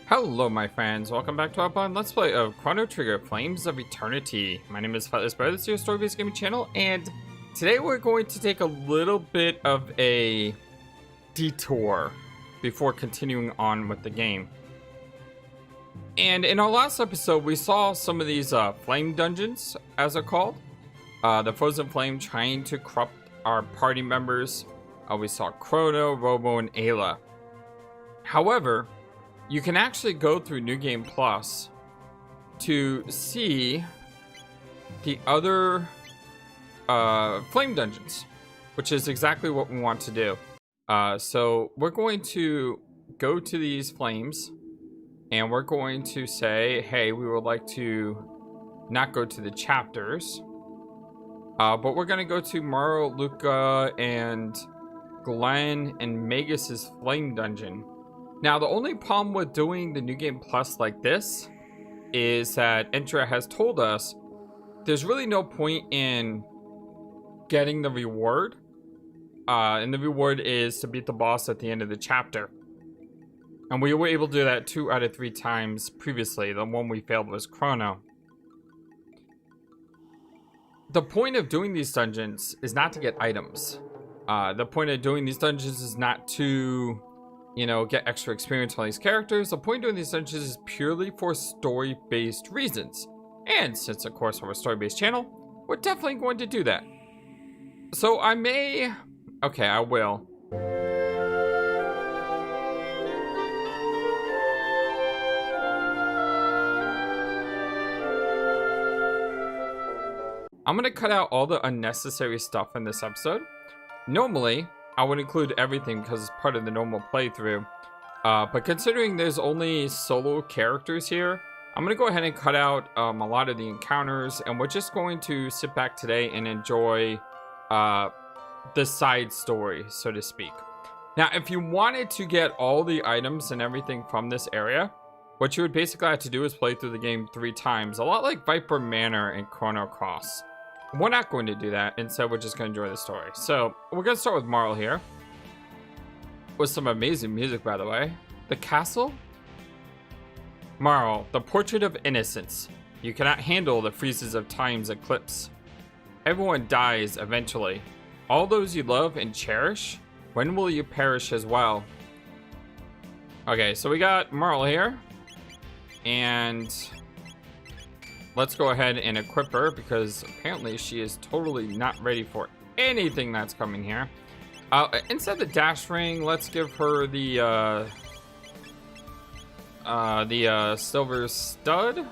Hello my friends, welcome back to our fun Let's Play of Chrono Trigger Flames of Eternity. My name is FlightlessBird, this is your story-based gaming channel, and today we're going to take a little bit of a detour before continuing on with the game. And in our last episode, we saw some of these flame dungeons, as they're called. The Frozen Flame trying to corrupt our party members. We saw Chrono, Robo, and Ayla. However, you can actually go through New Game Plus to see the other flame dungeons, which is exactly what we want to do. So we're going to go to these flames and we're going to say, hey, we would like to not go to the chapters, but we're going to go to Maro, Luca, and Glenn and Magus's flame dungeon. Now, the only problem with doing the New Game Plus like this is that Entra has told us there's really no point in getting the reward. And the reward is to beat the boss at the end of the chapter. And we were able to do that 2 out of 3 times previously. The one we failed was Chrono. The point of doing these dungeons is not to get items. The point of doing these dungeons is not to, you know, get extra experience on these characters. The point of doing these dungeons is purely for story-based reasons. And since, of course, we're a story-based channel, we're definitely going to do that. So I may... Okay, I will. I'm going to cut out all the unnecessary stuff in this episode. Normally, I would include everything because it's part of the normal playthrough. But considering there's only solo characters here, I'm going to go ahead and cut out a lot of the encounters. And we're just going to sit back today and enjoy the side story, so to speak. Now, if you wanted to get all the items and everything from this area, what you would basically have to do is play through the game 3 times. A lot like Viper Manor and Chrono Cross. We're not going to do that. Instead, we're just going to enjoy the story. So, we're going to start with Marl here. With some amazing music, by the way. The castle? Marl, the portrait of innocence. You cannot handle the freezes of time's eclipse. Everyone dies eventually. All those you love and cherish, when will you perish as well? Okay, so we got Marl here. And let's go ahead and equip her because apparently she is totally not ready for anything that's coming here. Instead of the dash ring, let's give her the silver stud.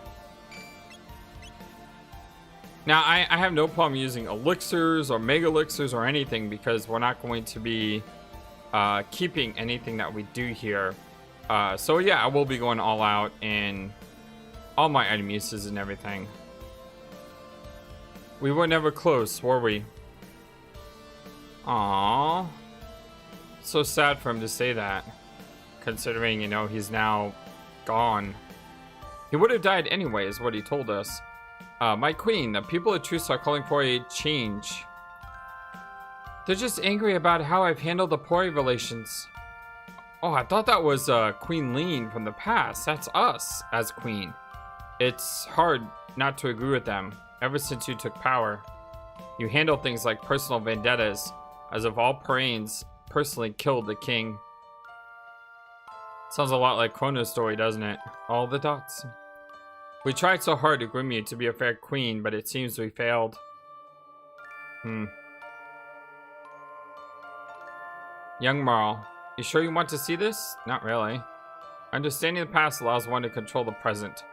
Now, I have no problem using elixirs or mega elixirs or anything because we're not going to be keeping anything that we do here. So yeah, I will be going all out in all my item uses and everything. We were never close, were we? Aww. So sad for him to say that. Considering, you know, he's now gone. He would have died anyway, is what he told us. My queen, the people of Truce are calling for a change. They're just angry about how I've handled the Pori relations. Oh, I thought that was Queen Lean from the past. That's us as queen. It's hard not to agree with them. Ever since you took power, you handle things like personal vendettas, as if all Porians personally killed the king. Sounds a lot like Chrono's story, doesn't it? All the dots. We tried so hard to groom you to be a fair queen, but it seems we failed. Young Marl, you sure you want to see this? Not really. Understanding the past allows one to control the present.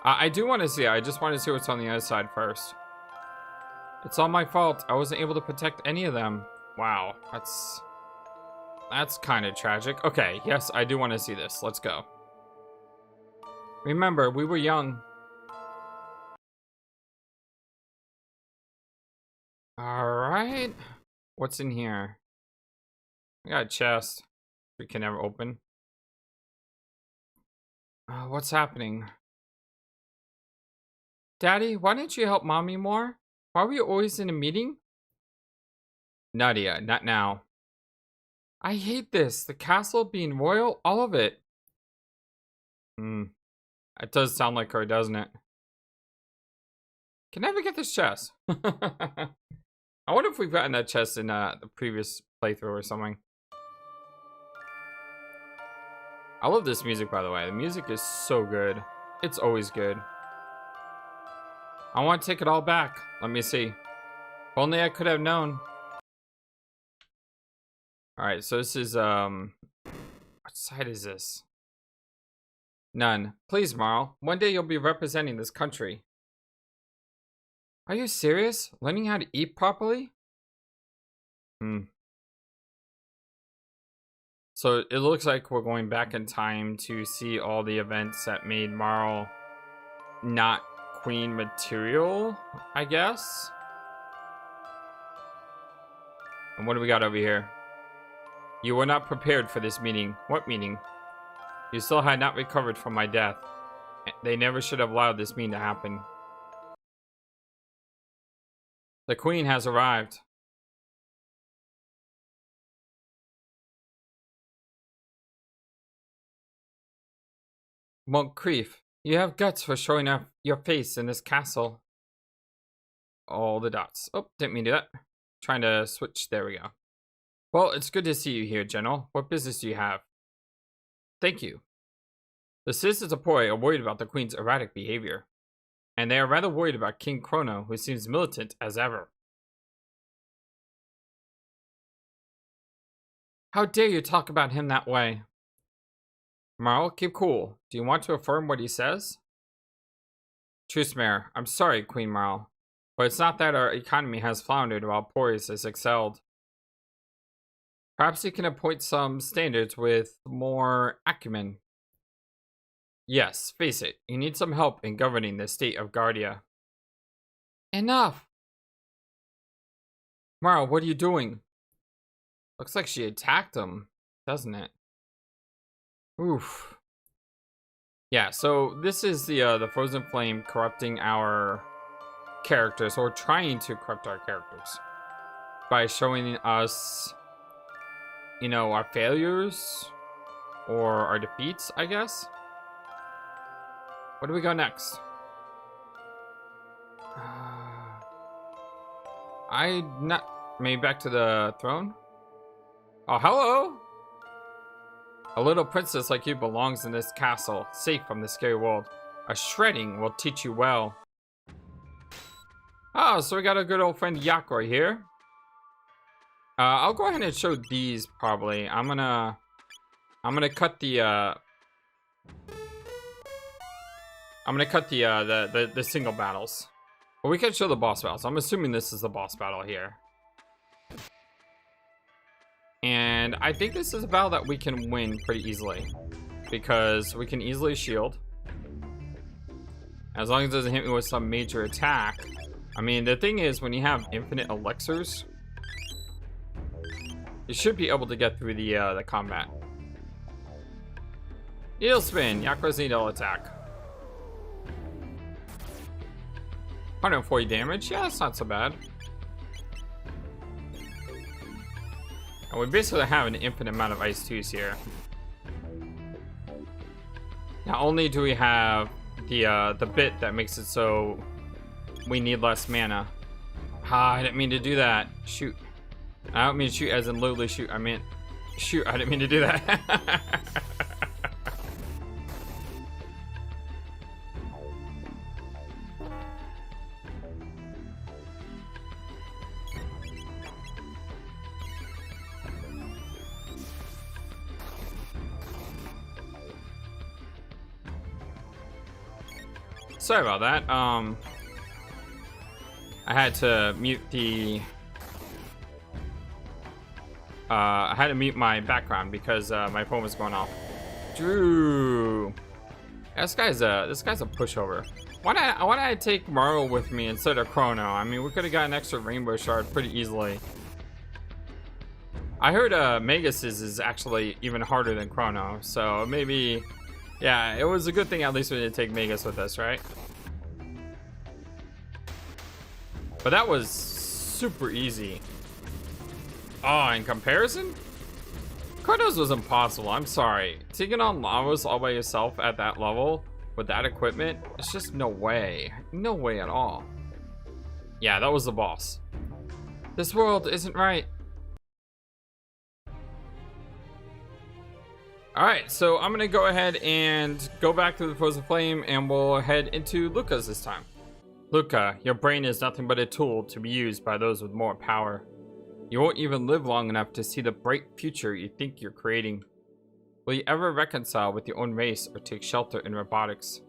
I do want to see it. I just want to see what's on the other side first. It's all my fault. I wasn't able to protect any of them. Wow, that's kind of tragic. Okay, yes, I do want to see this. Let's go. Remember, we were young. Alright. What's in here? We got a chest we can never open. What's happening? Daddy, why didn't you help Mommy more? Why were you always in a meeting? Nadia, not now. I hate this. The castle being royal, all of it. Hmm. It does sound like her, doesn't it? Can I ever get this chest? I wonder if we've gotten that chest in the previous playthrough or something. I love this music, by the way. The music is so good. It's always good. I want to take it all back. Let me see. If only I could have known. Alright, so this is, what side is this? None. Please, Marl. One day you'll be representing this country. Are you serious? Learning how to eat properly? So it looks like we're going back in time to see all the events that made Marl not queen material, I guess. And what do we got over here? You were not prepared for this meeting. What meeting? You still had not recovered from my death. They never should have allowed this meeting to happen. The queen has arrived. Monk Creef, you have guts for showing off your face in this castle. All the dots. Oh, didn't mean to do that. Trying to switch. There we go. Well, it's good to see you here, General. What business do you have? Thank you. The citizens of Poi are worried about the Queen's erratic behavior. And they are rather worried about King Chrono, who seems militant as ever. How dare you talk about him that way? Marl, keep cool. Do you want to affirm what he says? Truce, Mayor. I'm sorry, Queen Marl. But it's not that our economy has floundered while Poise has excelled. Perhaps you can appoint some standards with more acumen. Yes, face it, you need some help in governing the state of Guardia. Enough! Marl, what are you doing? Looks like she attacked him, doesn't it? Oof. Yeah, so this is the Frozen Flame corrupting our characters, or trying to corrupt our characters. By showing us, you know, our failures, or our defeats, I guess. Where do we go next? Maybe back to the throne? Oh, hello! A little princess like you belongs in this castle, safe from the scary world. A shredding will teach you well. Oh, so we got a good old friend Yakor here. I'll go ahead and show these probably. I'm gonna cut the the single battles. But we can show the boss battles. I'm assuming this is the boss battle here. And I think this is a battle that we can win pretty easily. Because we can easily shield. As long as it doesn't hit me with some major attack. I mean, the thing is, when you have infinite elixirs, you should be able to get through the combat. Needle spin, Yakor's needle attack. 140 damage, yeah, that's not so bad. And we basically have an infinite amount of Ice 2s here. Not only do we have the bit that makes it so we need less mana. I didn't mean to do that. Shoot. I don't mean shoot as in literally shoot. I meant shoot. I didn't mean to do that. Sorry about that. I had to mute the I had to mute my background because my phone was going off. Drew, this guy's a pushover. Why don't I take Marl with me instead of Chrono? I mean, we could have got an extra rainbow shard pretty easily. I heard Magus is actually even harder than Chrono, so maybe, yeah, it was a good thing at least we didn't take Magus with us, right? But that was super easy. Oh, in comparison? Chronos was impossible, I'm sorry. Taking on Lavos all by yourself at that level with that equipment, it's just no way. No way at all. Yeah, that was the boss. This world isn't right. Alright, so I'm gonna go ahead and go back to the Frozen Flame and we'll head into Luca's this time. Luca, your brain is nothing but a tool to be used by those with more power. You won't even live long enough to see the bright future you think you're creating. Will you ever reconcile with your own race or take shelter in robotics?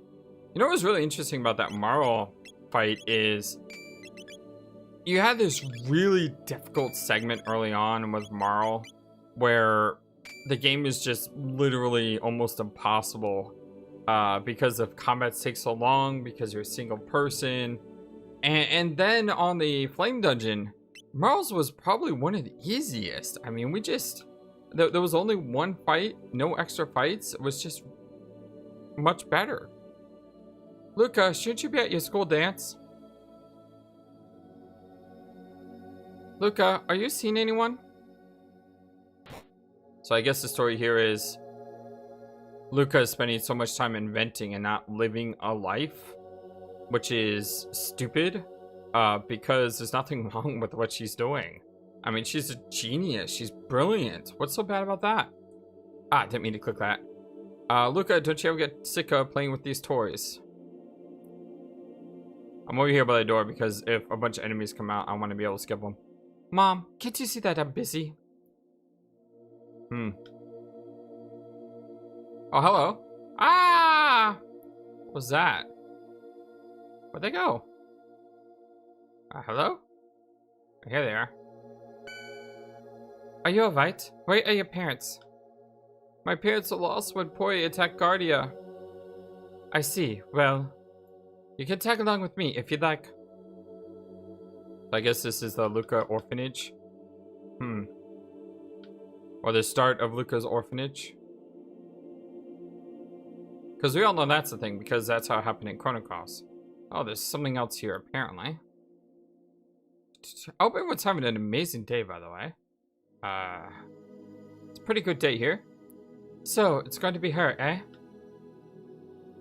You know what was really interesting about that Marl fight is you had this really difficult segment early on with Marl where the game is just literally almost impossible because of combat takes so long, because you're a single person. And then on the Flame Dungeon, Marl's was probably one of the easiest. I mean, there was only one fight, no extra fights. It was just much better. Luca, shouldn't you be at your school dance? Luca, are you seeing anyone? So I guess the story here is Luca is spending so much time inventing and not living a life, which is stupid because there's nothing wrong with what she's doing. I mean, she's a genius. She's brilliant. What's so bad about that? Ah, didn't mean to click that. Luca, don't you ever get sick of playing with these toys? I'm over here by the door because if a bunch of enemies come out, I want to be able to skip them. Mom, can't you see that I'm busy? Oh, hello. Ah! What was that? Where'd they go? Hello? Here they are. Are you alright? Where are your parents? My parents are lost when Poi attacked Guardia. I see. Well, you can tag along with me if you'd like. I guess this is the Luca orphanage. Or the start of Luca's orphanage. Because we all know that's the thing, because that's how it happened in Chrono Cross. Oh, there's something else here, apparently. I hope everyone's having an amazing day, by the way. It's a pretty good day here. So, it's going to be her, eh?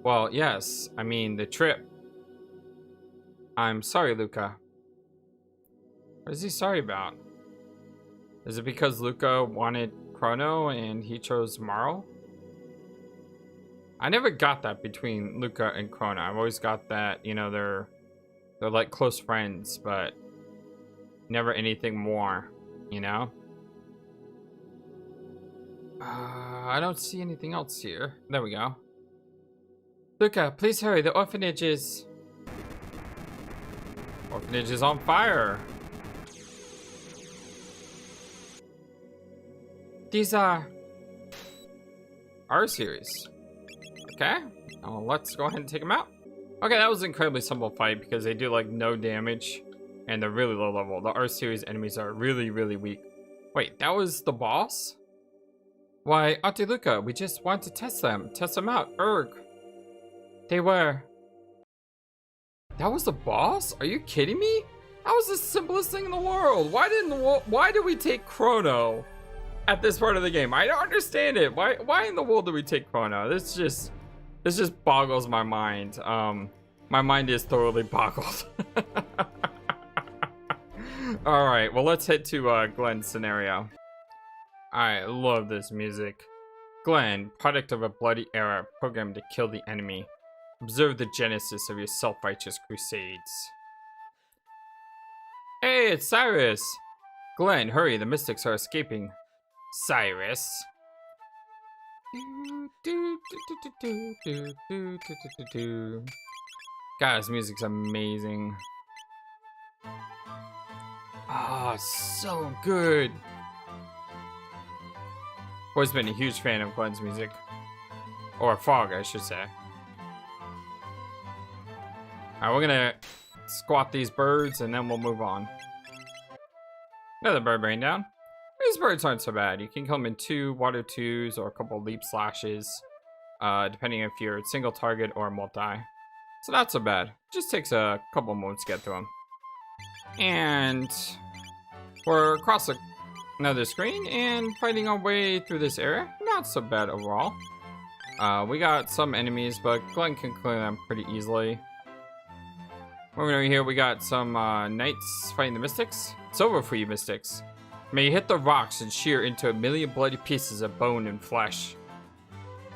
Well, yes. I mean, the trip. I'm sorry, Luca. What is he sorry about? Is it because Luca wanted Chrono and he chose Marl? I never got that between Luca and Chrono. I've always got that, you know, they're like close friends, but never anything more, you know? I don't see anything else here. There we go. Luca, please hurry. The orphanage is on fire. These are our series. Okay, let's go ahead and take them out. Okay, that was an incredibly simple fight because they do like no damage and they're really low level. The R series enemies are really, really weak. Wait, that was the boss? Why, Auntie Luca, we just want to test them out. Erg. They were. That was the boss? Are you kidding me? That was the simplest thing in the world. Why did we take Chrono at this part of the game? I don't understand it. Why in the world did we take Chrono? This just boggles my mind. My mind is thoroughly boggled. All right, well, let's head to Glenn's scenario. I love this music. Glenn, product of a bloody era, programmed to kill the enemy. Observe the genesis of your self-righteous crusades. Hey, it's Cyrus! Glenn, hurry, the mystics are escaping. Cyrus. God, this music's amazing. Ah, so good. Always been a huge fan of Glenn's music. Or Fog, I should say. Alright, we're gonna squat these birds and then we'll move on. Another bird rain down. These birds aren't so bad. You can kill them in 2 water 2s or a couple leap slashes, depending if you're a single target or multi. So not so bad. Just takes a couple moments to get through them. And we're across the another screen and fighting our way through this area. Not so bad overall. We got some enemies, but Glenn can clear them pretty easily. Moving over here, we got some knights fighting the mystics. It's over for you, mystics. May you hit the rocks and shear into 1,000,000 bloody pieces of bone and flesh.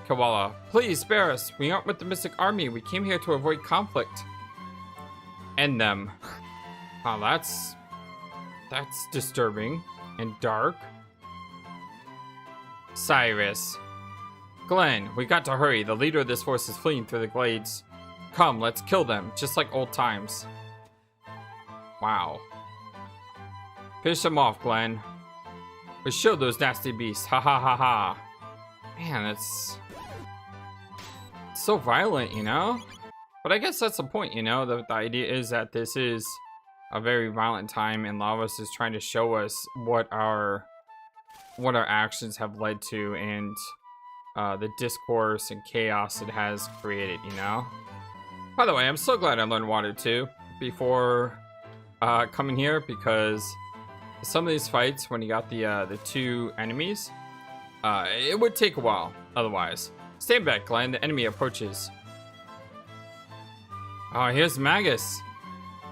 Koala, please spare us. We aren't with the mystic army. We came here to avoid conflict. End them. Oh, that's disturbing and dark. Cyrus. Glenn, we got to hurry. The leader of this force is fleeing through the glades. Come, let's kill them, just like old times. Wow. Finish them off, Glenn. We show those nasty beasts. Ha ha ha ha. Man, it's so violent, you know? But I guess that's the point, you know? The idea is that this is a very violent time, and Lavos is trying to show us what our actions have led to, and the discourse and chaos it has created, you know? By the way, I'm so glad I learned Water 2 before coming here, because some of these fights, when you got the two enemies, it would take a while otherwise. Stand back, Glenn. The enemy approaches. Oh, here's Magus.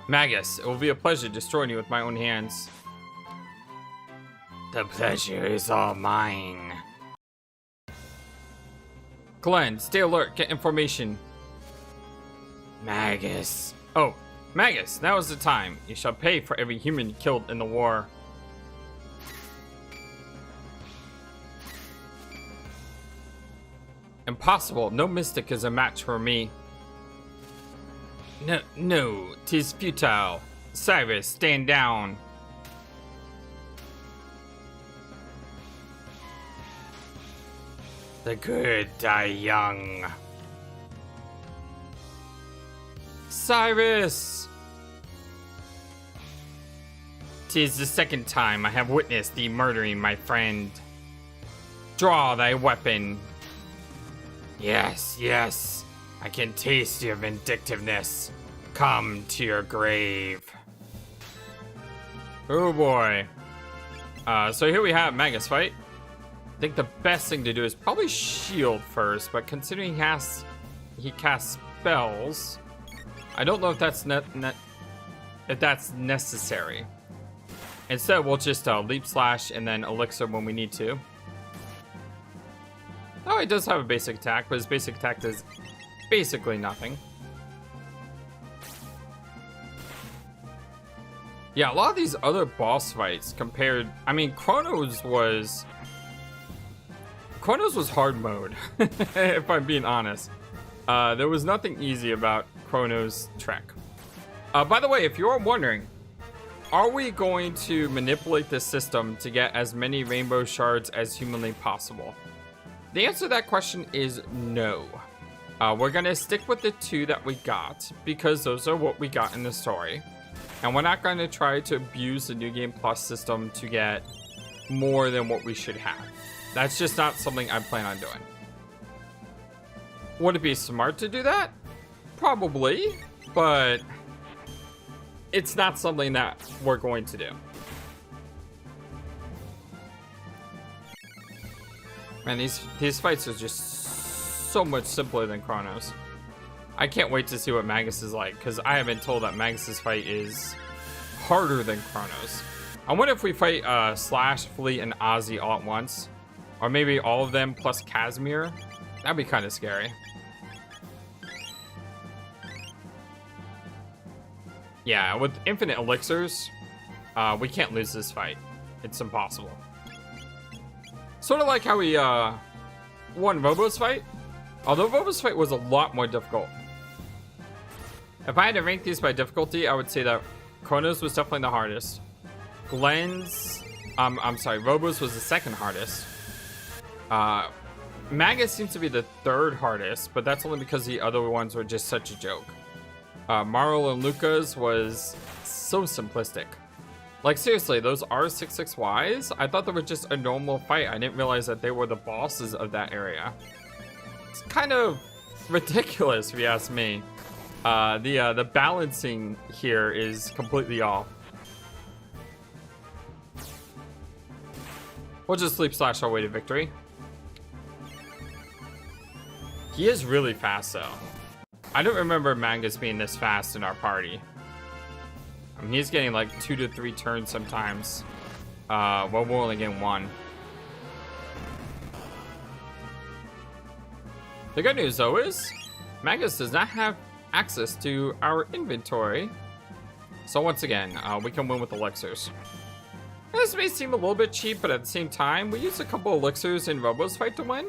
Magus, it will be a pleasure destroying you with my own hands. The pleasure is all mine. Glenn, stay alert. Get information. Magus. Oh, Magus, now is the time. You shall pay for every human killed in the war. Impossible. No mystic is a match for me. No, 'tis futile. Cyrus, stand down. The good die young. Cyrus! 'Tis the second time I have witnessed thee murdering my friend. Draw thy weapon. Yes, yes. I can taste your vindictiveness. Come to your grave. Oh boy. So here we have Magus fight. I think the best thing to do is probably shield first, but considering he casts spells, I don't know if that's necessary. Instead, we'll just leap slash and then elixir when we need to. Oh, he does have a basic attack, but his basic attack does basically nothing. Yeah, a lot of these other boss fights compared... I mean, Chronos was hard mode, if I'm being honest. There was nothing easy about Chrono's Trek. By the way, if you're wondering, are we going to manipulate this system to get as many rainbow shards as humanly possible? The answer to that question is no. We're going to stick with the 2 that we got, because those are what we got in the story. And we're not going to try to abuse the New Game Plus system to get more than what we should have. That's just not something I plan on doing. Would it be smart to do that? Probably, but it's not something that we're going to do. Man, these fights are just so much simpler than Chronos. I can't wait to see what Magus is like, because I have been told that Magus's fight is harder than Chronos. I wonder if we fight Slash, Flea, and Ozzy all at once. Or maybe all of them plus Casimir. That'd be kind of scary. Yeah, with infinite elixirs, we can't lose this fight. It's impossible. Sort of like how we won Robo's fight. Although Robo's fight was a lot more difficult. If I had to rank these by difficulty, I would say that Chronos was definitely the hardest. Glenn's... Robo's was the second hardest. Magus seems to be the third hardest, but that's only because the other ones were just such a joke. Marl and Luca's was so simplistic. Like, seriously, those R66Ys, I thought they were just a normal fight. I didn't realize that they were the bosses of that area. It's kind of ridiculous, if you ask me. The balancing here is completely off. We'll just sleep slash our way to victory. He is really fast though. I don't remember Magus being this fast in our party. I mean, he's getting like 2 to 3 turns sometimes. Well, we're only getting 1. The good news though is Magus does not have access to our inventory. So once again, we can win with elixirs. This may seem a little bit cheap, but at the same time, we used a couple elixirs in Robo's fight to win.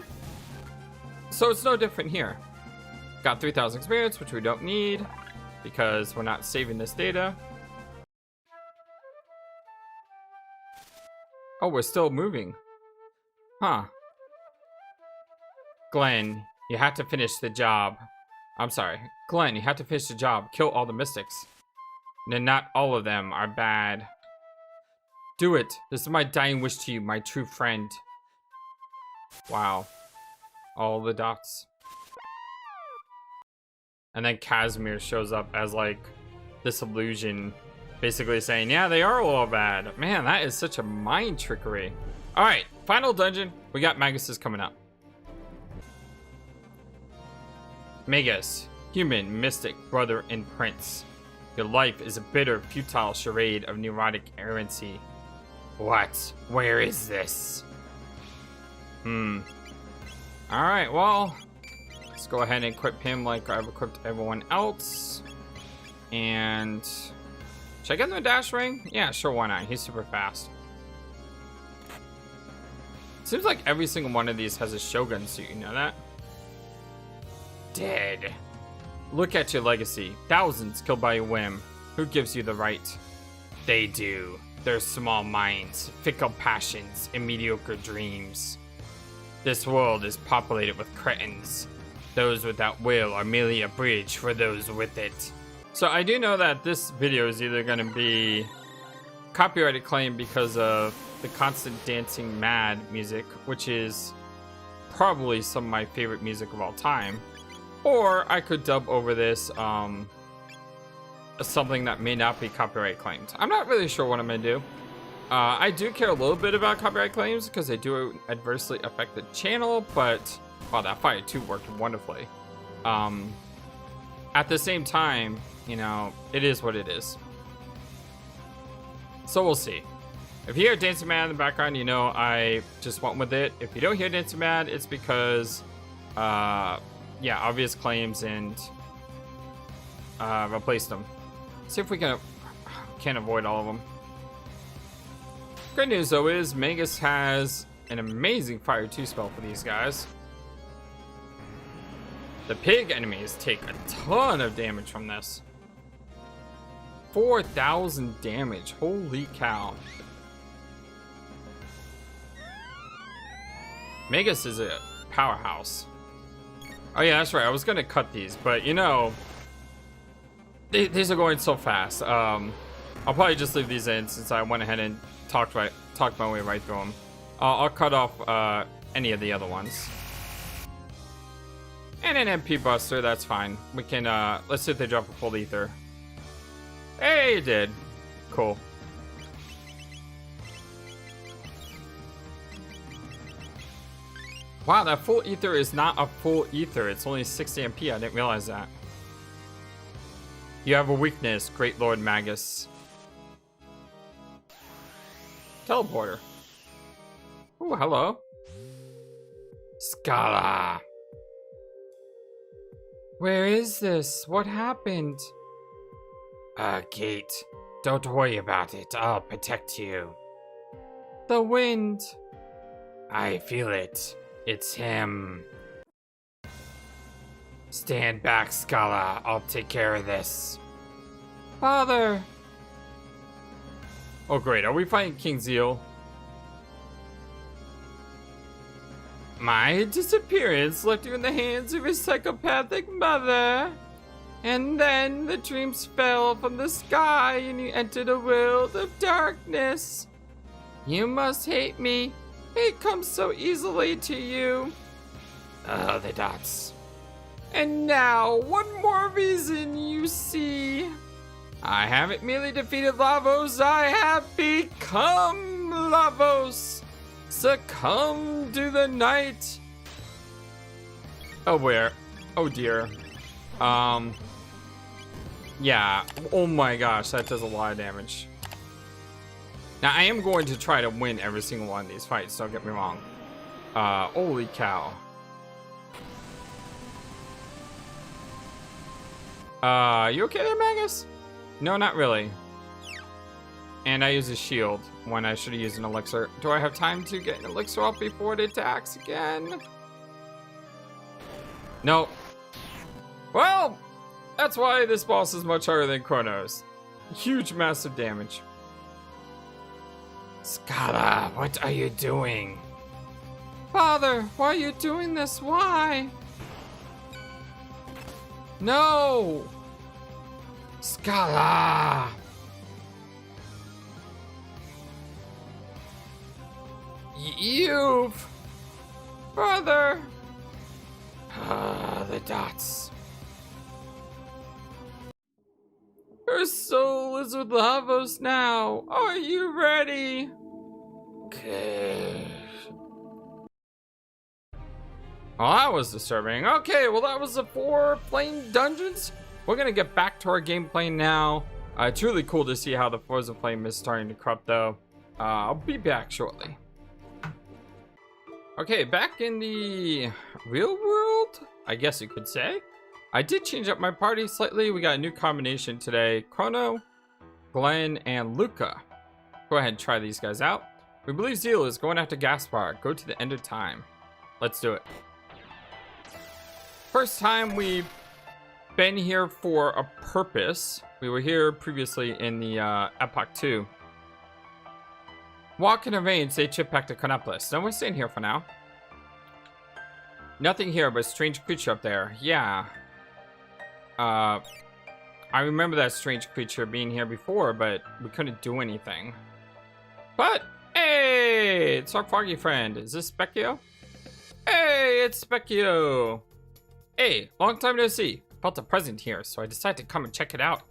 So it's no different here. Got 3,000 experience, which we don't need because we're not saving this data. Oh, we're still moving. Huh. Glenn, you have to finish the job. I'm sorry. Glenn, you have to finish the job. Kill all the mystics. No, not all of them are bad. Do it. This is my dying wish to you, my true friend. Wow. All the dots. And then Casimir shows up as like this illusion, basically saying, yeah, they are all bad. Man, that is such a mind trickery. All right, final dungeon. We got Magus's coming up. Magus, human, mystic, brother, and prince. Your life is a bitter, futile charade of neurotic errancy. What? Where is this? Alright, well, let's go ahead and equip him like I've equipped everyone else. And should I get him a dash ring? Yeah, sure, why not? He's super fast. Seems like every single one of these has a Shogun suit, you know that? Dead. Look at your legacy. Thousands killed by a whim. Who gives you the right? They do. Their small minds, fickle passions, and mediocre dreams. This world is populated with cretins. Those without will are merely a bridge for those with it. So I do know that this video is either going to be copyrighted claim because of the constant dancing mad music, which is probably some of my favorite music of all time. Or I could dub over this something that may not be copyright claimed. I'm not really sure what I'm gonna do. I do care a little bit about copyright claims because they do adversely affect the channel, but wow, that Fire 2 worked wonderfully. At the same time, you know, it is what it is. So we'll see. If you hear Dancing Mad in the background, you know I just went with it. If you don't hear Dancing Mad, it's because yeah, obvious claims and replaced them. See if we can't avoid all of them. Good news though is Magus has an amazing Fire 2 spell for these guys. The pig enemies take a ton of damage from this. 4,000 damage, holy cow. Magus is a powerhouse. Oh yeah, that's right, I was gonna cut these, but you know, these are going so fast. I'll probably just leave these in since I went ahead and talked my way right through them. I'll cut off any of the other ones. And an MP Buster, that's fine. We can, let's see if they drop a full ether. Hey, it did. Cool. Wow, that full ether is not a full ether. It's only 60 MP. I didn't realize that. You have a weakness, Great Lord Magus. Teleporter. Ooh, hello. Scala. Where is this? What happened? Gate. Don't worry about it. I'll protect you. The wind. I feel it. It's him. Stand back, Scala. I'll take care of this. Father. Oh, great. Are we fighting King Zeal? My disappearance left you in the hands of your psychopathic mother. And then the dreams fell from the sky and you entered a world of darkness. You must hate me. It comes so easily to you. Oh, the dots. And now, one more reason you see. I haven't merely defeated Lavos, I have become Lavos. Succumb to the night. Oh, where? Oh, dear. Yeah. Oh my gosh, that does a lot of damage. Now, I am going to try to win every single one of these fights, don't get me wrong. Holy cow. You okay there, Magus? No, not really. And I use a shield when I should have used an elixir. Do I have time to get an elixir off before it attacks again? No. Well, that's why this boss is much harder than Chrono's. Huge, massive damage. Scala, what are you doing? Father, why are you doing this? Why? No! Scala! You've... Brother! The dots. Her soul is with Lavos now. Are you ready? Good. Well, that was disturbing. Okay, well, that was the 4 flame dungeons. We're gonna get back to our gameplay now. It's really cool to see how the frozen flame is starting to corrupt, though. I'll be back shortly. Okay, back in the real world, I guess you could say. I did change up my party slightly. We got a new combination today. Chrono, Glenn, and Luca. Go ahead and try these guys out. We believe Zeal is going after Gaspar. Go to the end of time. Let's do it. First time we've been here for a purpose. We were here previously in the Epoch 2. Walk in the veins, they chip back to Chronopolis. No, we're staying here for now. Nothing here but a strange creature up there. Yeah. I remember that strange creature being here before, but we couldn't do anything. But, hey! It's our foggy friend. Is this Specchio? Hey, it's Specchio! Hey, long time no see. Felt a present here, so I decided to come and check it out.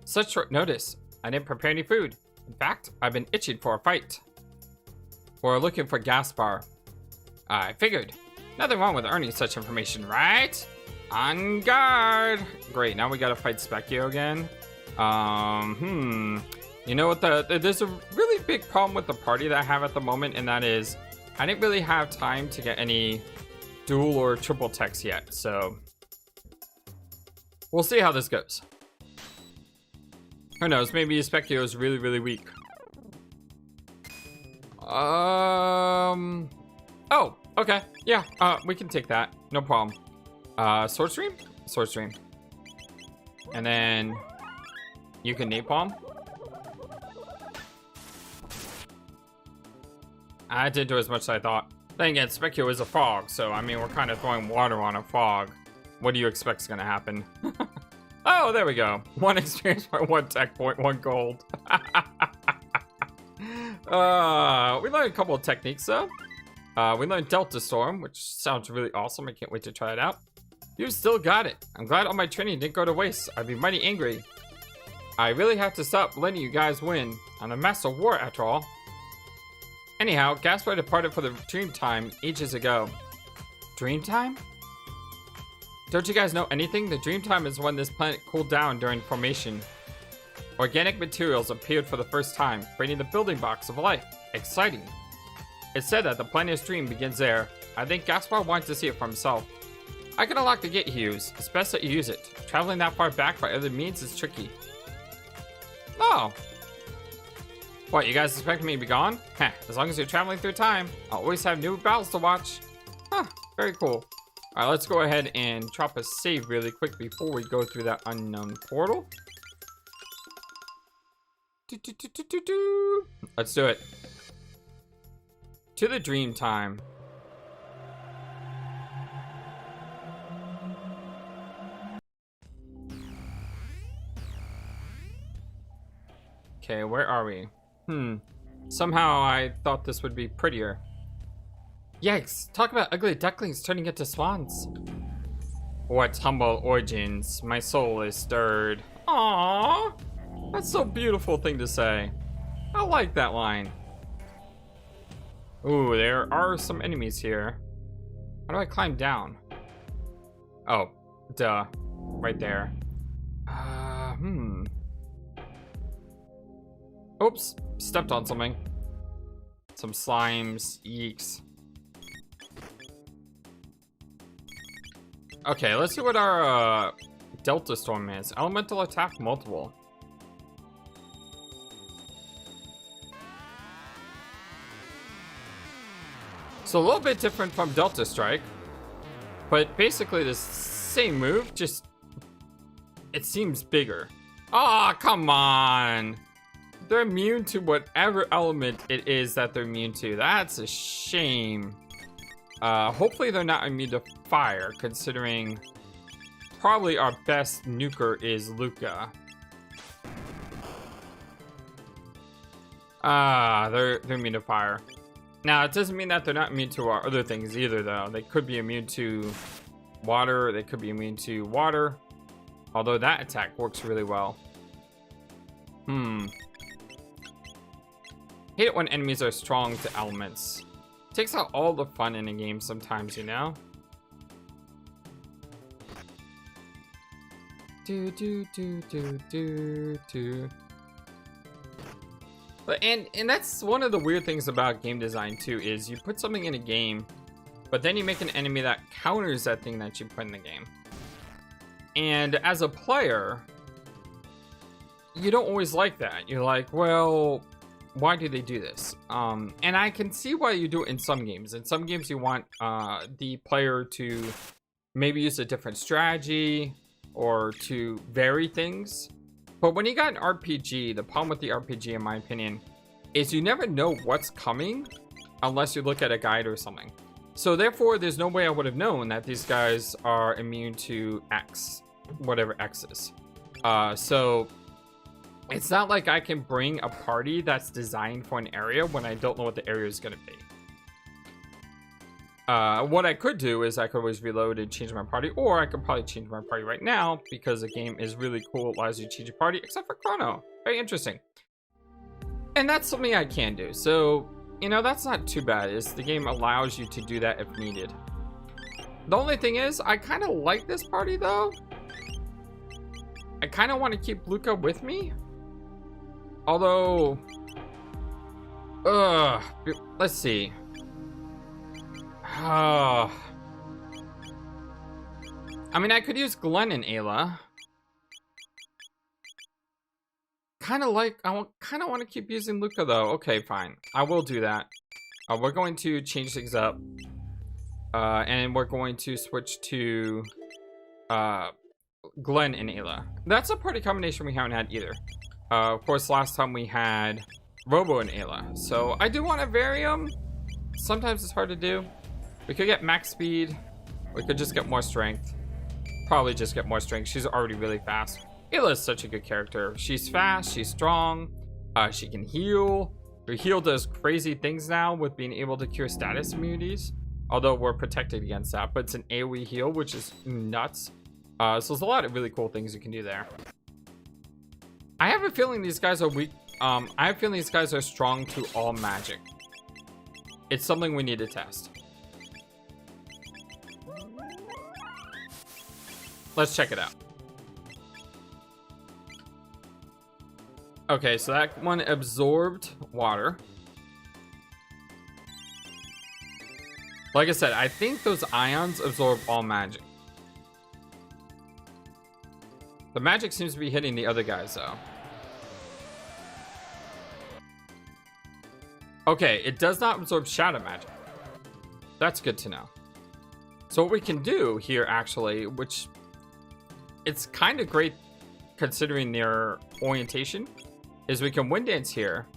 Such short notice. I didn't prepare any food. In fact, I've been itching for a fight. We're looking for Gaspar. I figured. Nothing wrong with earning such information, right? On guard! Great, now we gotta fight Specchio again. You know what, there's a really big problem with the party that I have at the moment, and that is, I didn't really have time to get any dual or triple techs yet, so we'll see how this goes. Who knows, maybe Specchio is really, really weak. Oh, okay. Yeah, we can take that. No problem. Sword Stream? Sword Stream. And then you can napalm. I didn't do as much as I thought. Then again, Specchio is a fog, so I mean, we're kind of throwing water on a fog. What do you expect is gonna happen? Oh, there we go. 1 experience point, 1 tech point, 1 gold. We learned a couple of techniques though. We learned Delta Storm, which sounds really awesome. I can't wait to try it out. You still got it. I'm glad all my training didn't go to waste. I'd be mighty angry. I really have to stop letting you guys win. I'm a master of war after all. Anyhow, Gaspar departed for the Dreamtime ages ago. Dreamtime? Don't you guys know anything? The Dreamtime is when this planet cooled down during formation. Organic materials appeared for the first time, creating the building blocks of life. Exciting. It's said that the planet's dream begins there. I think Gaspar wants to see it for himself. I can unlock the gate he used. It's best that you use it. Traveling that far back by other means is tricky. Oh. What, you guys expect me to be gone? Heh, as long as you're traveling through time, I'll always have new battles to watch. Huh, very cool. Alright, let's go ahead and drop a save really quick before we go through that unknown portal. Let's do it. To the dream time. Okay, where are we? Somehow I thought this would be prettier. Yikes, talk about ugly ducklings turning into swans. What humble origins, my soul is stirred. Aww, that's so beautiful thing to say. I like that line. Ooh, there are some enemies here. How do I climb down? Oh, duh. Right there. Oops, stepped on something. Some slimes, yeeks. Okay, let's see what our Delta Storm is. Elemental attack multiple. So a little bit different from Delta Strike, but basically the same move, just it seems bigger. Ah, come on. They're immune to whatever element it is that they're immune to. That's a shame. Hopefully they're not immune to fire, considering probably our best nuker is Luca. They're immune to fire. Now, it doesn't mean that they're not immune to our other things either, though. They could be immune to water. They could be immune to water. Although that attack works really well. Hate it when enemies are strong to elements. Takes out all the fun in a game sometimes, you know? But and that's one of the weird things about game design too, is you put something in a game, but then you make an enemy that counters that thing that you put in the game. And as a player, you don't always like that. You're like, well, why do they do this? And I can see why you do it in some games. In some games you want the player to maybe use a different strategy or to vary things. But when you got an RPG, the problem with the RPG, in my opinion, is you never know what's coming unless you look at a guide or something. So therefore, there's no way I would have known that these guys are immune to X, whatever X is. So it's not like I can bring a party that's designed for an area when I don't know what the area is going to be. What I could do is I could always reload and change my party, or I could probably change my party right now because the game is really cool. It allows you to change your party, except for Chrono. Very interesting. And that's something I can do. So, you know, that's not too bad. Is the game allows you to do that if needed. The only thing is, I kind of like this party though. I kind of want to keep Luca with me. Although, let's see. I mean, I could use Glenn and Ayla. I kind of want to keep using Luca though. Okay, fine. I will do that. We're going to change things up. And we're going to switch to Glenn and Ayla. That's a party combination we haven't had either. Of course, last time we had Robo and Ayla. So I do want to vary them. Sometimes it's hard to do. We could get max speed. We could just get more strength. Probably just get more strength. She's already really fast. Ayla is such a good character. She's fast. She's strong. She can heal. Her heal does crazy things now with being able to cure status immunities. Although we're protected against that. But it's an AoE heal, which is nuts. So there's a lot of really cool things you can do there. I have a feeling these guys are weak. I have a feeling these guys are strong to all magic. It's something we need to test. Let's check it out. Okay, so that one absorbed water. Like I said, I think those ions absorb all magic. The magic seems to be hitting the other guys, though. Okay, it does not absorb shadow magic. That's good to know. So what we can do here, actually, which it's kind of great considering their orientation, is we can wind dance here,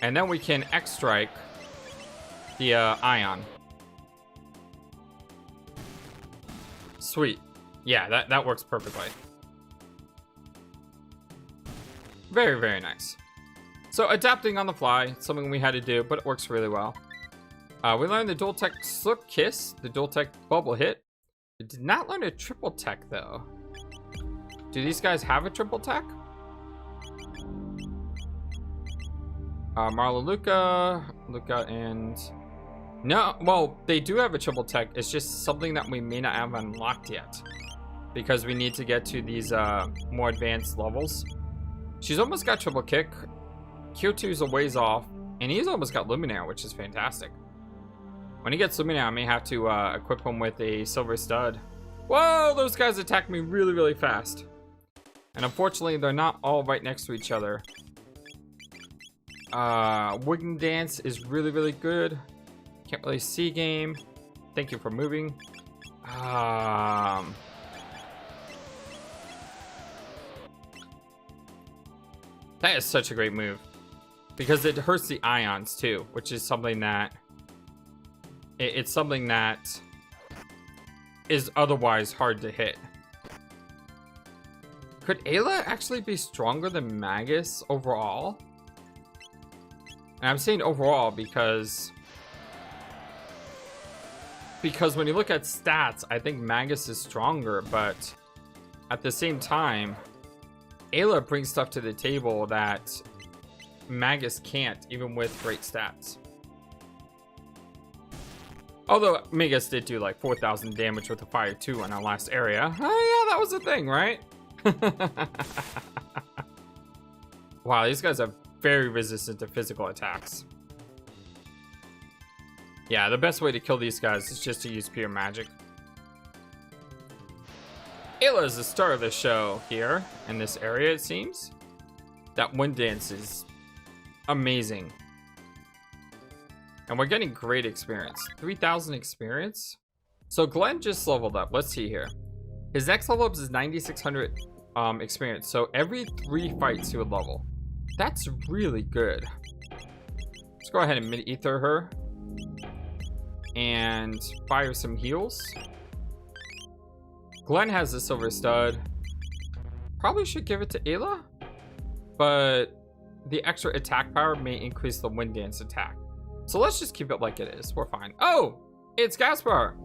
and then we can X strike the ion. Sweet. Yeah, that works perfectly. Very, very nice. So adapting on the fly, something we had to do, but it works really well. We learned the dual tech Slip Kiss, the dual tech Bubble Hit. We did not learn a triple tech though. Do these guys have a triple tech? Marla, Luca, and... No, well, they do have a triple tech. It's just something that we may not have unlocked yet. Because we need to get to these more advanced levels. She's almost got triple kick. Q2's a ways off. And he's almost got Luminaire, which is fantastic. When he gets Luminaire, I may have to equip him with a silver stud. Whoa, those guys attack me really, really fast. And unfortunately, they're not all right next to each other. Wooden Dance is really, really good. Can't really see game. Thank you for moving. That is such a great move. Because it hurts the ions too, which is something that... It's something that is otherwise hard to hit. Could Ayla actually be stronger than Magus overall? And I'm saying overall because when you look at stats, I think Magus is stronger, but at the same time, Ayla brings stuff to the table that Magus can't, even with great stats. Although Magus did do like 4,000 damage with the fire too in our last area. Oh yeah, that was a thing, right? Wow, these guys are very resistant to physical attacks. Yeah, the best way to kill these guys is just to use pure magic. Ayla is the star of the show here in this area, it seems. That wind dance is amazing. And we're getting great experience. 3,000 experience. So Glenn just leveled up. Let's see here. His next level up is 9,600 experience. So every 3 fights he would level. That's really good. Let's go ahead and mid-ether her. And fire some heals. Glenn has the silver stud. Probably should give it to Ayla. But the extra attack power may increase the wind dance attack. So let's just keep it like it is. We're fine. Oh, it's Gaspar.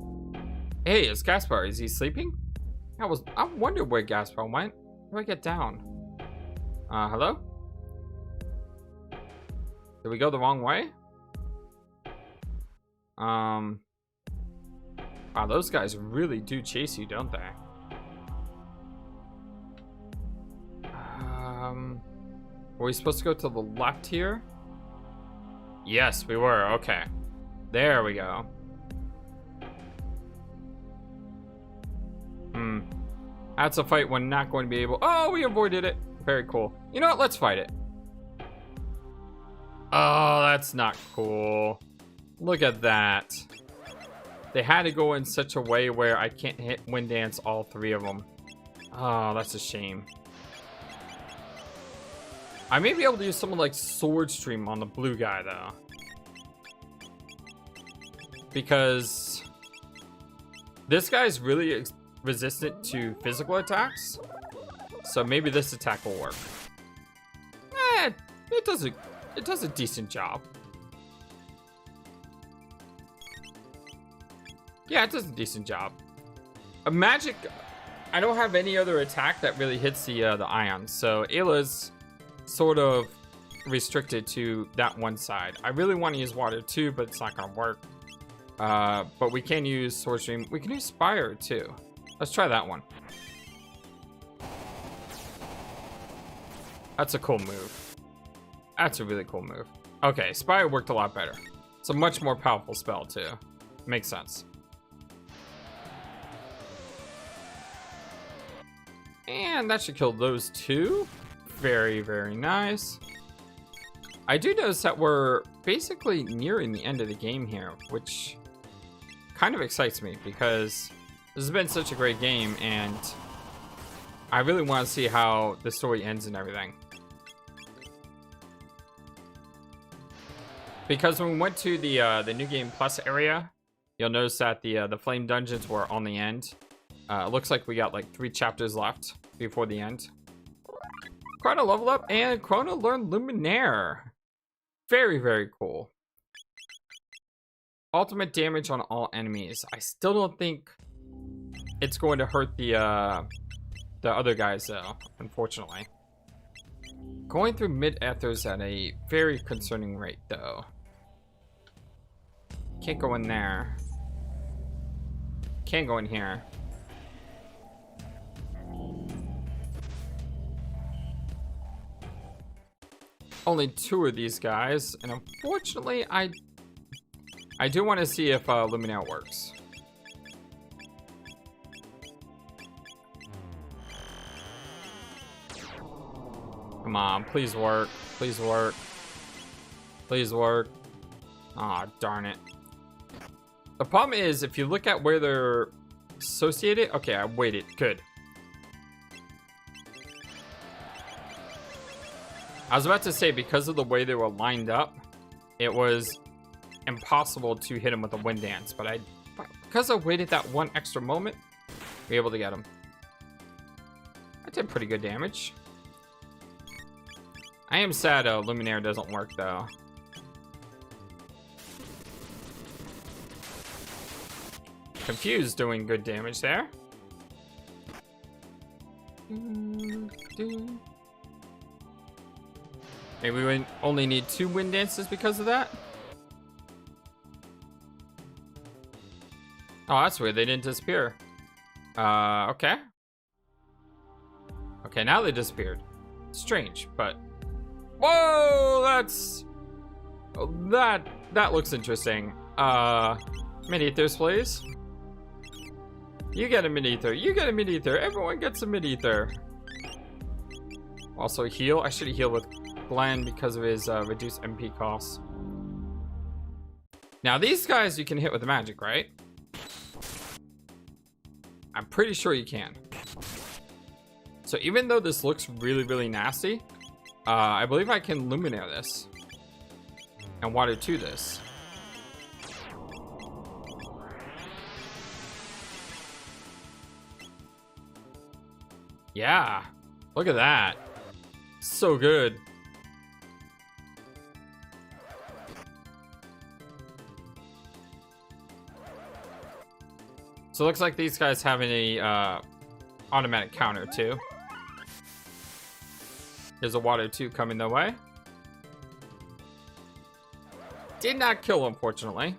Hey, it's Gaspar. Is he sleeping? I wonder where Gaspar went. Where do I get down? Hello? Did we go the wrong way? Wow, those guys really do chase you, don't they? Were we supposed to go to the left here? Yes, we were. Okay. There we go. That's a fight we're not going to be able... Oh, we avoided it. Very cool. You know what? Let's fight it. Oh, that's not cool. Look at that. They had to go in such a way where I can't hit wind dance all 3 of them. Oh, that's a shame. I may be able to use someone like Sword Stream on the blue guy, though. Because this guy's really resistant to physical attacks. So maybe this attack will work. It does a decent job. Yeah, it does a decent job. A magic, I don't have any other attack that really hits the ions. So Ayla's sort of restricted to that one side. I really want to use water too, but it's not gonna work. But we can use Sword Stream. We can use Spire too. Let's try that one. That's a cool move. That's a really cool move. Okay, Spire worked a lot better. It's a much more powerful spell too. Makes sense. And that should kill those 2. Very, very nice. I do notice that we're basically nearing the end of the game here, which kind of excites me because this has been such a great game and I really want to see how the story ends and everything. Because when we went to the New Game Plus area, you'll notice that the Flame Dungeons were on the end. It looks like we got like 3 chapters left before the end. Chrono leveled up and Chrono learned Luminaire. Very, very cool. Ultimate damage on all enemies. I still don't think it's going to hurt the other guys though, unfortunately. Going through mid-ethers at a very concerning rate, though. Can't go in there. Can't go in here. Only 2 of these guys, and unfortunately, I do want to see if Luminaire works. Come on, please work. Please work. Please work. Aw, darn it. The problem is, if you look at where they're associated... Okay, I waited. Good. I was about to say, because of the way they were lined up, it was impossible to hit him with a wind dance. But because I waited that one extra moment, we were able to get him. I did pretty good damage. I am sad Luminaire doesn't work, though. Confused doing good damage there. Maybe we would only need 2 wind dances because of that. Oh, that's weird. They didn't disappear. Okay. Okay, now they disappeared. Strange, but... Whoa, that's... Oh, that looks interesting. Mid-ethers, please. You get a mid-ether. You get a mid-ether. Everyone gets a mid-ether. Also heal. I should have healed with Glenn because of his reduced MP costs. Now these guys you can hit with the magic, right? I'm pretty sure you can. So even though this looks really, really nasty, I believe I can Luminaire this. And Water 2 this. Yeah. Look at that. So good. So it looks like these guys have a automatic counter too. There's a Water 2 coming their way. Did not kill, unfortunately.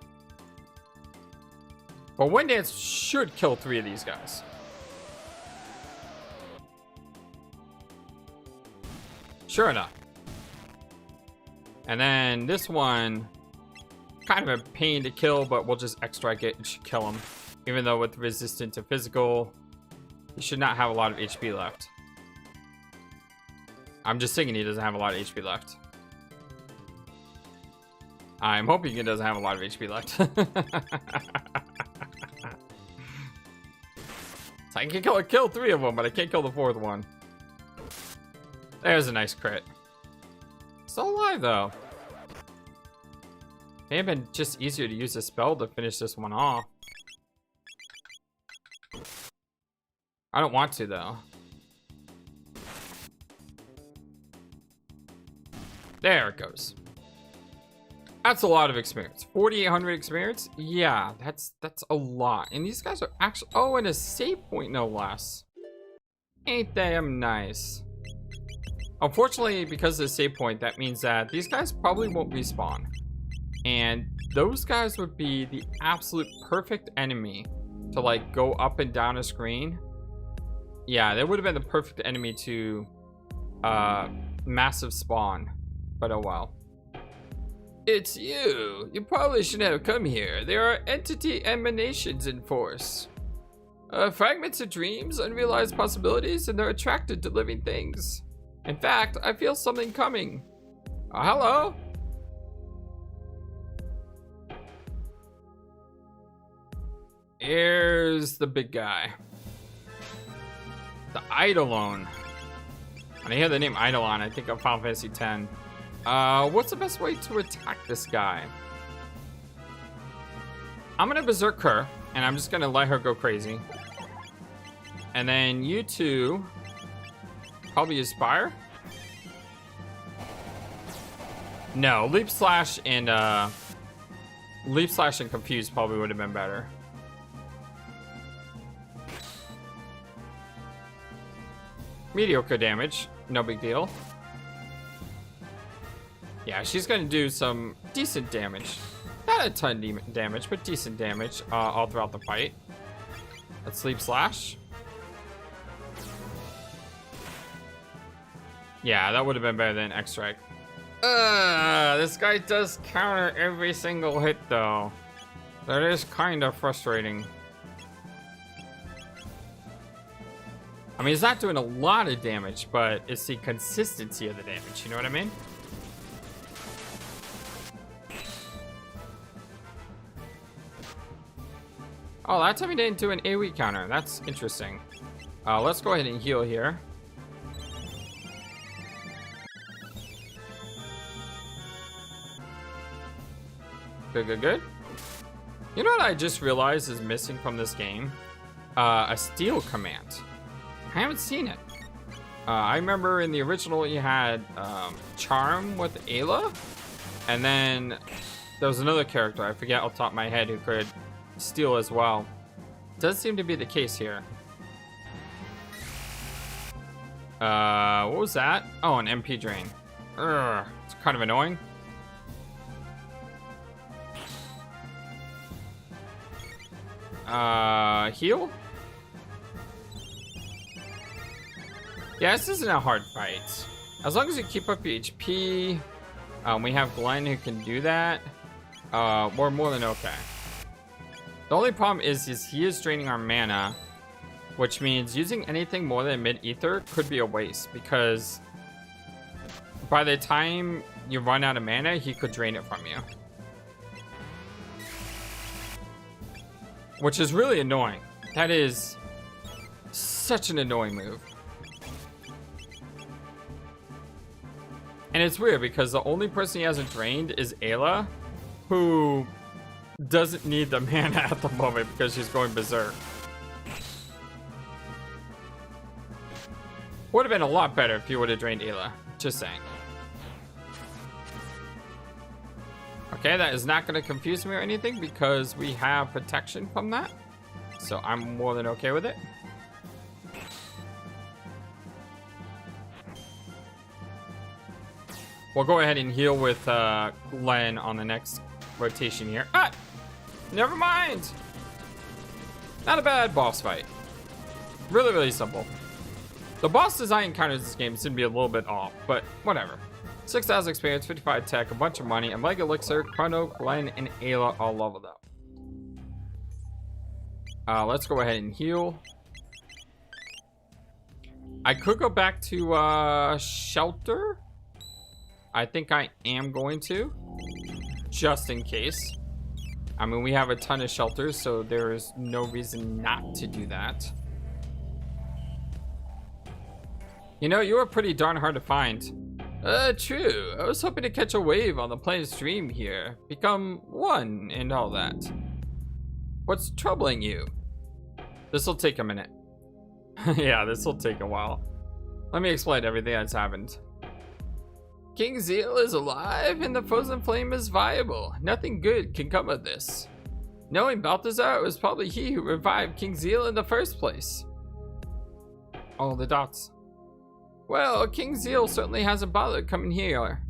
But Wind Dance should kill 3 of these guys. Sure enough. And then this one, kind of a pain to kill, but we'll just X-Strike it and should kill him. Even though with resistant to physical, he should not have a lot of HP left. I'm just thinking he doesn't have a lot of HP left. I'm hoping he doesn't have a lot of HP left. So I can kill 3 of them, but I can't kill the 4th one. There's a nice crit. Still alive, though. May have been just easier to use a spell to finish this one off. I don't want to, though. There it goes. That's a lot of experience. 4,800 experience? Yeah, that's a lot. And these guys are actually... Oh, and a save point, no less. Ain't them nice. Unfortunately, because of the save point, that means that these guys probably won't respawn. And those guys would be the absolute perfect enemy to, like, go up and down a screen. Yeah, they would have been the perfect enemy to massive spawn. But oh well. It's you. You probably shouldn't have come here. There are entity emanations in force. Fragments of dreams, unrealized possibilities, and they're attracted to living things. In fact, I feel something coming. Hello? Here's the big guy. The Eidolon. When I hear the name Eidolon, I think of Final Fantasy X. What's the best way to attack this guy? I'm gonna berserk her, and I'm just gonna let her go crazy. And then you two probably use fire. No, leap slash and confuse probably would have been better. Mediocre damage, no big deal. Yeah, she's gonna do some decent damage. Not a ton damage, but decent damage all throughout the fight. Let's Sleep Slash. Yeah, that would have been better than X-Strike. This guy does counter every single hit, though. That is kind of frustrating. I mean, he's not doing a lot of damage, but it's the consistency of the damage, you know what I mean? Oh, that time he didn't do an AoE counter. That's interesting. Let's go ahead and heal here. Good. You know what I just realized is missing from this game? A steal command. I haven't seen it. I remember in the original you had Charm with Ayla, and then there was another character, I forget off the top of my head, who could steal as well. Does seem to be the case here. What was that? Oh, an MP drain. Urgh, it's kind of annoying. Heal? Yeah, this isn't a hard fight. As long as you keep up your HP, we have Glenn who can do that. We're more than okay. The only problem is he is draining our mana, which means using anything more than mid-ether could be a waste, because by the time you run out of mana, he could drain it from you. Which is really annoying. That is such an annoying move. And it's weird because the only person he hasn't drained is Ayla, who doesn't need the mana at the moment because she's going berserk. Would have been a lot better if you would have drained Ayla. Just saying. Okay, that is not going to confuse me or anything because we have protection from that. So I'm more than okay with it. We'll go ahead and heal with Glenn on the next rotation here. Ah! Never mind! Not a bad boss fight. Really, really simple. The boss design encounters this game seem to be a little bit off, but whatever. 6,000 experience, 55 tech, a bunch of money, a Mega Elixir, Chrono, Glenn, and Ayla all leveled up. Let's go ahead and heal. I could go back to Shelter. I think I am going to, just in case. I mean, we have a ton of shelters, so there is no reason not to do that. You know, you were pretty darn hard to find. True. I was hoping to catch a wave on the planet's stream here. Become one and all that. What's troubling you? This'll take a minute. Yeah, this'll take a while. Let me explain everything that's happened. King Zeal is alive and the frozen flame is viable. Nothing good can come of this. Knowing Balthazar, it was probably he who revived King Zeal in the first place. All the dots. Well, King Zeal certainly hasn't bothered coming here.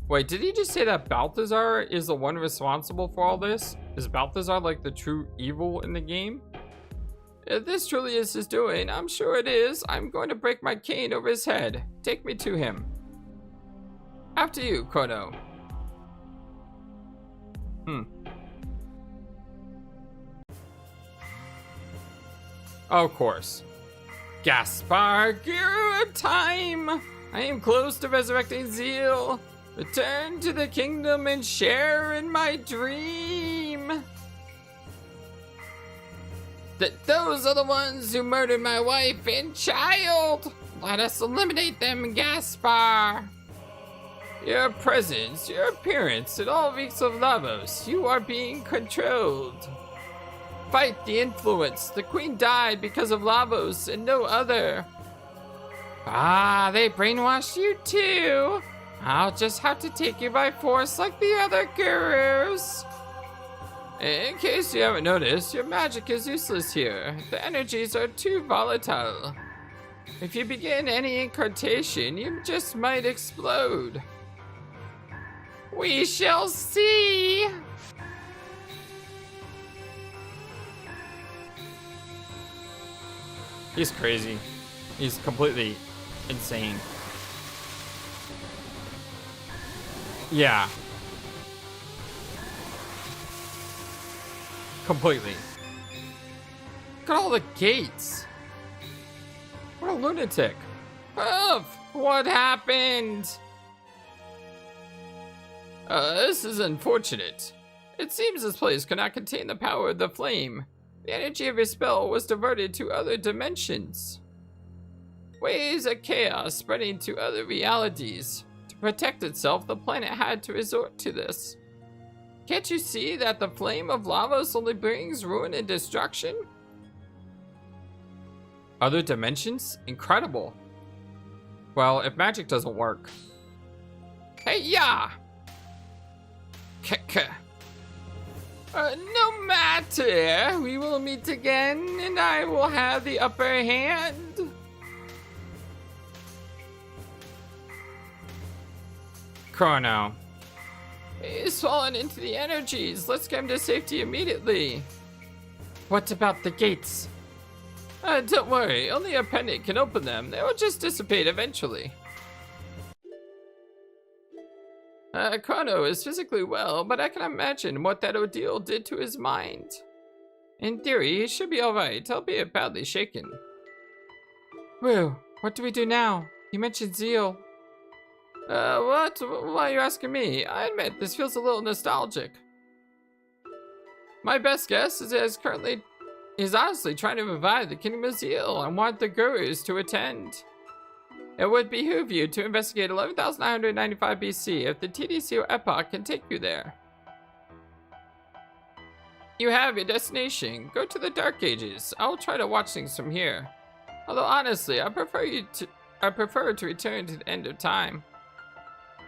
Wait, did he just say that Balthazar is the one responsible for all this? Is Balthazar like the true evil in the game? If this truly is his doing, I'm sure it is. I'm going to break my cane over his head. Take me to him. After you, Chrono. Of course. Gaspar, Guru of time! I am close to resurrecting Zeal. Return to the kingdom and share in my dream. Those are the ones who murdered my wife and child. Let us eliminate them, Gaspar. Your presence, your appearance, it all reeks of Lavos. You are being controlled. Fight the influence. The queen died because of Lavos and no other. Ah, they brainwashed you too. I'll just have to take you by force like the other gurus. In case you haven't noticed, your magic is useless here. The energies are too volatile. If you begin any incantation, you just might explode. We shall see. He's crazy. He's completely insane. Yeah. Completely. Look at all the gates. What a lunatic. Oh, what happened? This is unfortunate. It seems this place cannot contain the power of the flame. The energy of his spell was diverted to other dimensions. Waves of chaos spreading to other realities. To protect itself, the planet had to resort to this. Can't you see that the flame of Lavos only brings ruin and destruction? Other dimensions? Incredible. Well, if magic doesn't work. Hey, yeah! No matter, we will meet again and I will have the upper hand. Chrono. He's fallen into the energies. Let's get him to safety immediately. What about the gates? Don't worry, only a pendant can open them. They will just dissipate eventually. Chrono is physically well, but I can imagine what that ordeal did to his mind. In theory, he should be alright, albeit badly shaken. Woo, what do we do now? You mentioned Zeal. What? Why are you asking me? I admit, this feels a little nostalgic. My best guess is that he's honestly trying to revive the Kingdom of Zeal and want the gurus to attend. It would behoove you to investigate 11,995 BC if the TDCO epoch can take you there. You have your destination. Go to the Dark Ages. I'll try to watch things from here. Although honestly, I prefer to return to the end of time.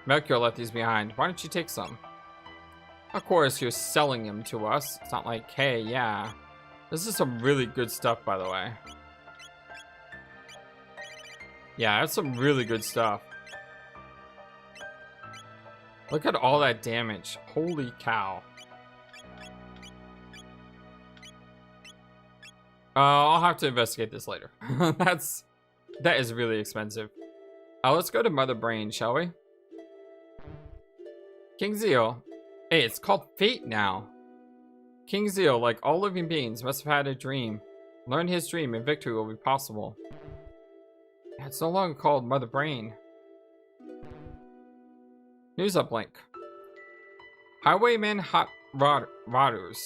Melchior left these behind. Why don't you take some? Of course, you're selling them to us. It's not like, hey, yeah. This is some really good stuff, by the way. Yeah, that's some really good stuff. Look at all that damage. Holy cow. I'll have to investigate this later. That is really expensive. Let's go to Mother Brain, shall we? King Zeal. Hey, it's called Fate now. King Zeal, like all living beings, must have had a dream. Learn his dream and victory will be possible. It's no longer called Mother Brain. News uplink. Highwayman Hot Rodders.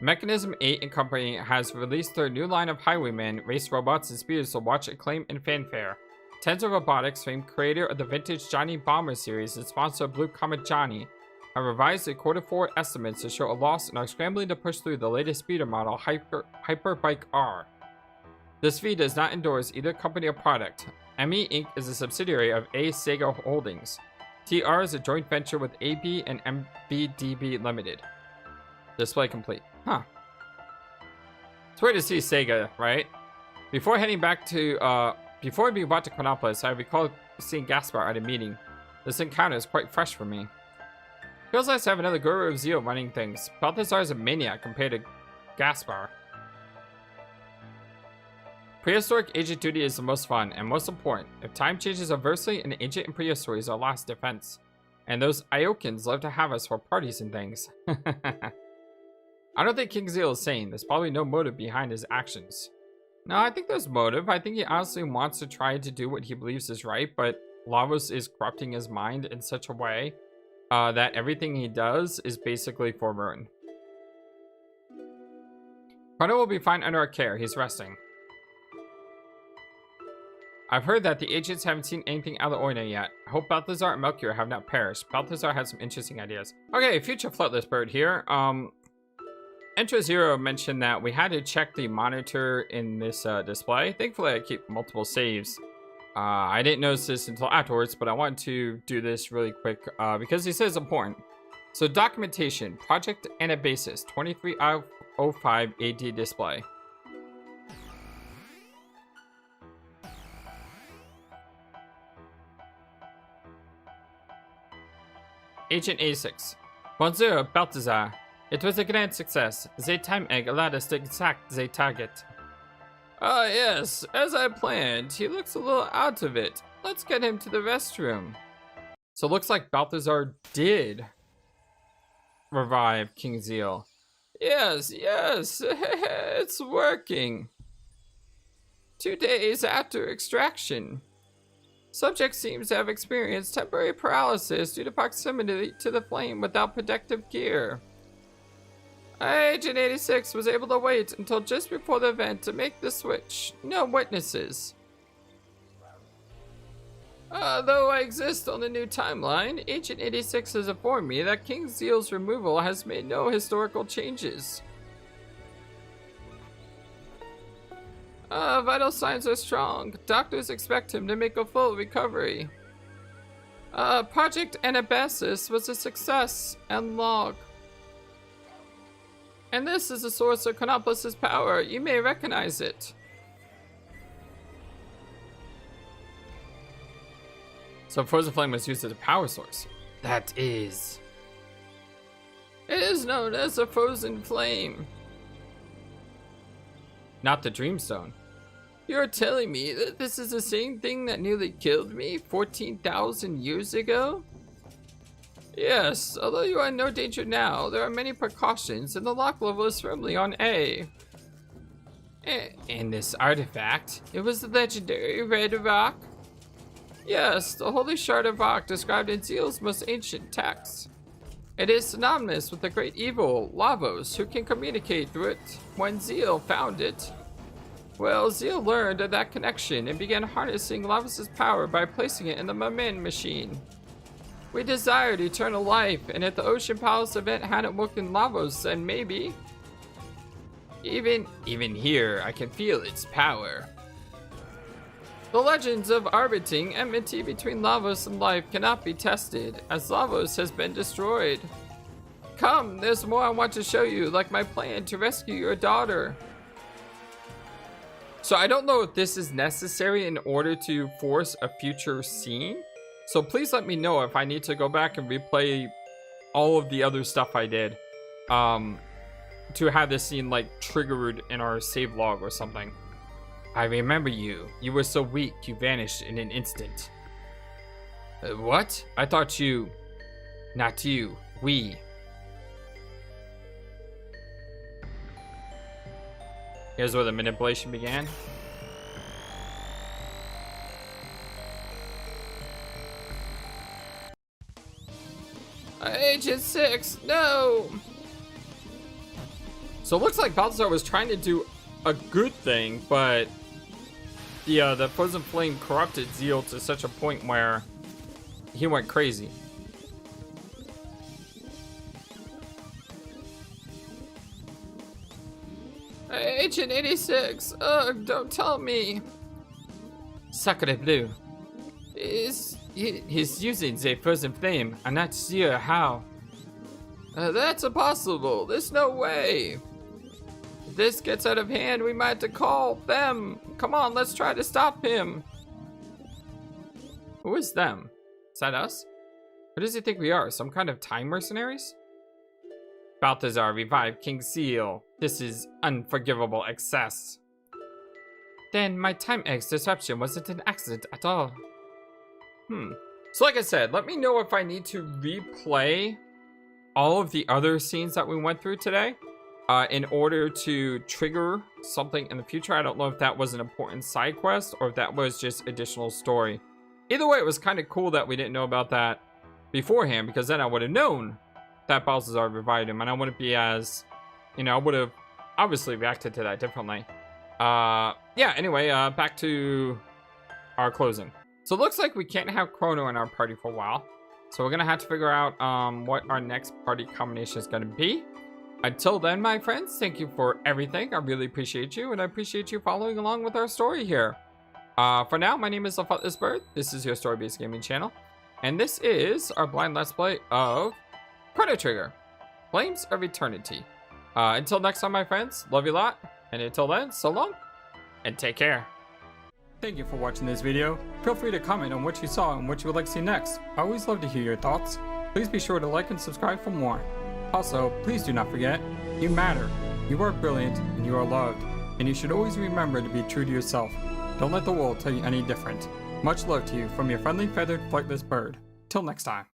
Mechanism 8 and Company has released their new line of Highwaymen, race robots, and speeders to watch, acclaim, and fanfare. Tenzo Robotics, famed creator of the vintage Johnny Bomber series and sponsor of Blue Comet Johnny, have revised their quarter-forward estimates to show a loss and are scrambling to push through the latest speeder model, Hyperbike R. This feed does not endorse either company or product. ME Inc. is a subsidiary of A Sega Holdings. TR is a joint venture with AB and MBDB Limited. Display complete. Huh. It's weird to see Sega, right? Before being brought to Chronopolis, I recall seeing Gaspar at a meeting. This encounter is quite fresh for me. Feels nice to have another Guru of Zeal running things. Balthazar is a maniac compared to Gaspar. Prehistoric agent duty is the most fun and most important. If time changes adversely, an agent in prehistory is our last defense. And those Iokans love to have us for parties and things. I don't think King Zeal is sane. There's probably no motive behind his actions. No, I think there's motive. I think he honestly wants to try to do what he believes is right, but Lavos is corrupting his mind in such a way that everything he does is basically for ruin. Chrono will be fine under our care. He's resting. I've heard that the agents haven't seen anything out of the ordinary yet. I hope Balthazar and Melchior have not perished. Balthazar has some interesting ideas. Okay, future FlightlessBird here. Intro Zero mentioned that we had to check the monitor in this display. Thankfully, I keep multiple saves. I didn't notice this until afterwards, but I wanted to do this really quick because he says it's important. So documentation, project Anabasis, 2305 AD display. Agent 86. Bonjour, Balthazar. It was a grand success. The time egg allowed us to exact the target. Ah, yes, as I planned. He looks a little out of it. Let's get him to the restroom. So it looks like Balthazar did revive King Zeal. Yes, it's working. 2 days after extraction. Subject seems to have experienced temporary paralysis due to proximity to the flame without protective gear. Agent 86 was able to wait until just before the event to make the switch. No witnesses. Though I exist on the new timeline, Agent 86 has informed me that King Zeal's removal has made no historical changes. Vital signs are strong. Doctors expect him to make a full recovery. Project Anabasis was a success and log. And this is the source of Chronopolis' power. You may recognize it. So Frozen Flame was used as a power source. That is. It is known as a Frozen Flame. Not the Dreamstone. You're telling me that this is the same thing that nearly killed me 14,000 years ago? Yes, although you are in no danger now, there are many precautions and the lock level is firmly on A. And this artifact, it was the legendary Red Rock? Yes, the Holy Shard of Rock described in Zeal's most ancient texts. It is synonymous with the great evil, Lavos, who can communicate through it. When Zeal found it, well, Zeal learned of that connection and began harnessing Lavos' power by placing it in the Mammon machine. We desired eternal life, and if the Ocean Palace event hadn't woken Lavos, then maybe... Even here, I can feel its power. The legends of arbiting enmity between Lavos and life cannot be tested, as Lavos has been destroyed. Come, there's more I want to show you, like my plan to rescue your daughter. So I don't know if this is necessary in order to force a future scene. So please let me know if I need to go back and replay all of the other stuff I did. To have this scene like triggered in our save log or something. I remember you. You were so weak, you vanished in an instant. What? I thought you... Not you. We. Here's where the manipulation began. Agent 6, no! So it looks like Balthazar was trying to do a good thing, but the Frozen Flame corrupted Zeal to such a point where he went crazy. Agent 86, ugh, don't tell me. Sacre bleu. He's using the Frozen Flame. I'm not sure how. That's impossible. There's no way. If this gets out of hand, we might have to call them. Come on, let's try to stop him. Who is them? Is that us? What does he think we are? Some kind of time mercenaries? Balthazar revived King Zeal. This is unforgivable excess. Then my time egg's disruption wasn't an accident at all. So like I said, let me know if I need to replay all of the other scenes that we went through today in order to trigger something in the future. I don't know if that was an important side quest or if that was just additional story. Either way, it was kind of cool that we didn't know about that beforehand, because then I would have known that Balthazar revived him and I wouldn't be as, you know, I would have obviously reacted to that differently. Yeah, anyway, back to our closing. So it looks like we can't have Chrono in our party for a while. So we're going to have to figure out what our next party combination is going to be. Until then, my friends, thank you for everything. I really appreciate you, and I appreciate you following along with our story here. For now, my name is FlightlessBird. This is your story-based gaming channel. And this is our blind Let's Play of Chrono Trigger, Flames of Eternity. Until next time, my friends, love you a lot. And until then, so long, and take care. Thank you for watching this video. Feel free to comment on what you saw and what you would like to see next. I always love to hear your thoughts. Please be sure to like and subscribe for more. Also, please do not forget, you matter. You are brilliant and you are loved. And you should always remember to be true to yourself. Don't let the world tell you any different. Much love to you from your friendly feathered flightless bird. Till next time.